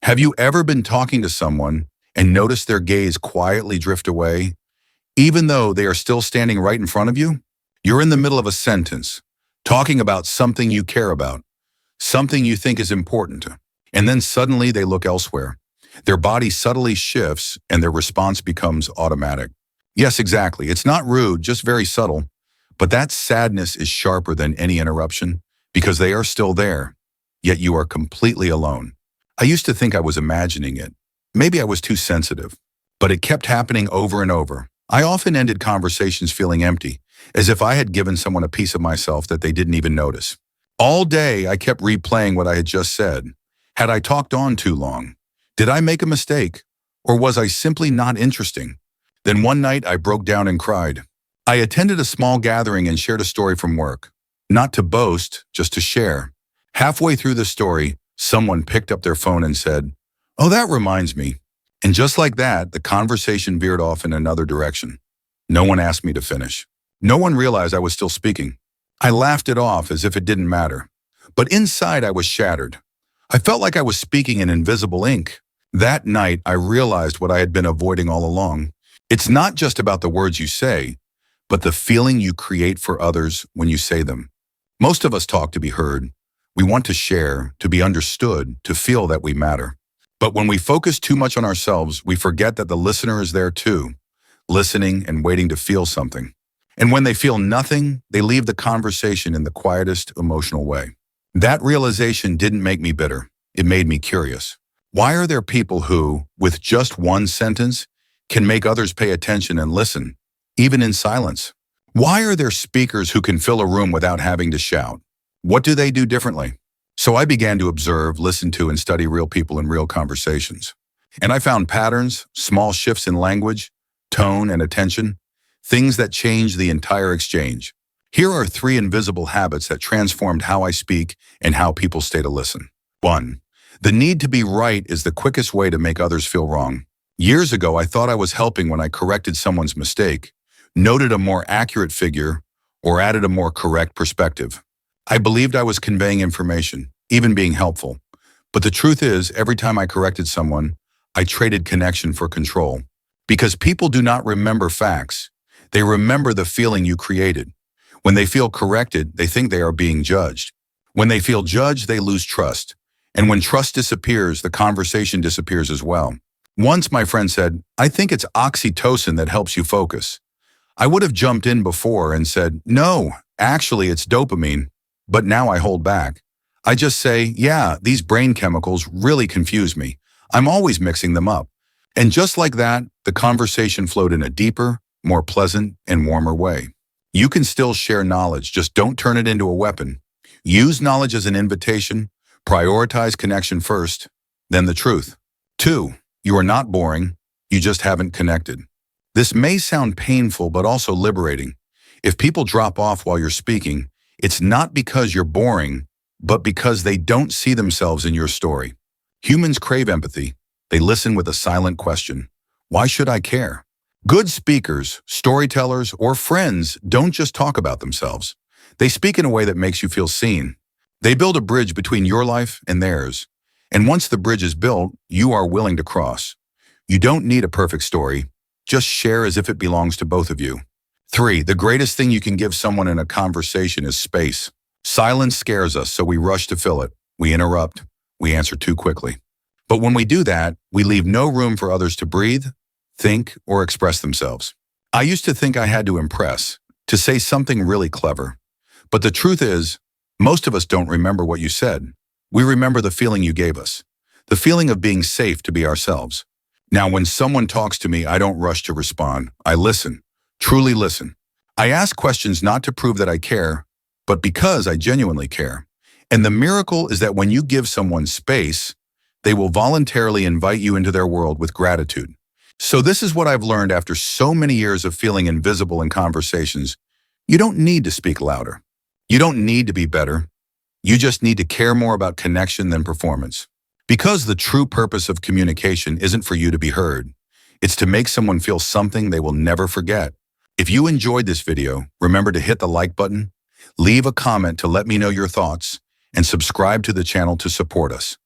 Have you ever been talking to someone and noticed their gaze quietly drift away, even though they are still standing right in front of you? You're in the middle of a sentence, talking about something you care about, something you think is important, and then suddenly they look elsewhere. Their body subtly shifts and their response becomes automatic. Yes, exactly. It's not rude, just very subtle. But that sadness is sharper than any interruption because they are still there, yet you are completely alone. I used to think I was imagining it. Maybe I was too sensitive, but it kept happening over and over. I often ended conversations feeling empty, as if I had given someone a piece of myself that they didn't even notice. All day, I kept replaying what I had just said. Had I talked on too long? Did I make a mistake? Or was I simply not interesting? Then one night, I broke down and cried. I attended a small gathering and shared a story from work. Not to boast, just to share. Halfway through the story, someone picked up their phone and said, "Oh, that reminds me." And just like that, the conversation veered off in another direction. No one asked me to finish. No one realized I was still speaking. I laughed it off as if it didn't matter. But inside, I was shattered. I felt like I was speaking in invisible ink. That night, I realized what I had been avoiding all along. It's not just about the words you say, but the feeling you create for others when you say them. Most of us talk to be heard. We want to share, to be understood, to feel that we matter. But when we focus too much on ourselves, we forget that the listener is there too, listening and waiting to feel something. And when they feel nothing, they leave the conversation in the quietest emotional way. That realization didn't make me bitter. It made me curious. Why are there people who, with just one sentence, can make others pay attention and listen, even in silence? Why are there speakers who can fill a room without having to shout? What do they do differently? So I began to observe, listen to, and study real people in real conversations. And I found patterns, small shifts in language, tone, and attention, things that changed the entire exchange. Here are 3 invisible habits that transformed how I speak and how people stay to listen. 1. The need to be right is the quickest way to make others feel wrong. Years ago, I thought I was helping when I corrected someone's mistake, noted a more accurate figure, or added a more correct perspective. I believed I was conveying information, even being helpful. But the truth is, every time I corrected someone, I traded connection for control. Because people do not remember facts. They remember the feeling you created. When they feel corrected, they think they are being judged. When they feel judged, they lose trust. And when trust disappears, the conversation disappears as well. Once my friend said, "I think it's oxytocin that helps you focus." I would have jumped in before and said, "No, actually it's dopamine." But now I hold back. I just say, "Yeah, these brain chemicals really confuse me. I'm always mixing them up." And just like that, the conversation flowed in a deeper, more pleasant, and warmer way. You can still share knowledge, just don't turn it into a weapon. Use knowledge as an invitation, prioritize connection first, then the truth. 2. You are not boring, you just haven't connected. This may sound painful, but also liberating. If people drop off while you're speaking, it's not because you're boring, but because they don't see themselves in your story. Humans crave empathy. They listen with a silent question. Why should I care? Good speakers, storytellers, or friends don't just talk about themselves. They speak in a way that makes you feel seen. They build a bridge between your life and theirs. And once the bridge is built, you are willing to cross. You don't need a perfect story. Just share as if it belongs to both of you. 3. The greatest thing you can give someone in a conversation is space. Silence scares us, so we rush to fill it. We interrupt. We answer too quickly. But when we do that, we leave no room for others to breathe, think, or express themselves. I used to think I had to impress, to say something really clever. But the truth is, most of us don't remember what you said. We remember the feeling you gave us, the feeling of being safe to be ourselves. Now, when someone talks to me, I don't rush to respond. I listen, truly listen. I ask questions not to prove that I care, but because I genuinely care. And the miracle is that when you give someone space, they will voluntarily invite you into their world with gratitude. So this is what I've learned after so many years of feeling invisible in conversations. You don't need to speak louder. You don't need to be better. You just need to care more about connection than performance. Because the true purpose of communication isn't for you to be heard. It's to make someone feel something they will never forget. If you enjoyed this video, remember to hit the like button, leave a comment to let me know your thoughts, and subscribe to the channel to support us.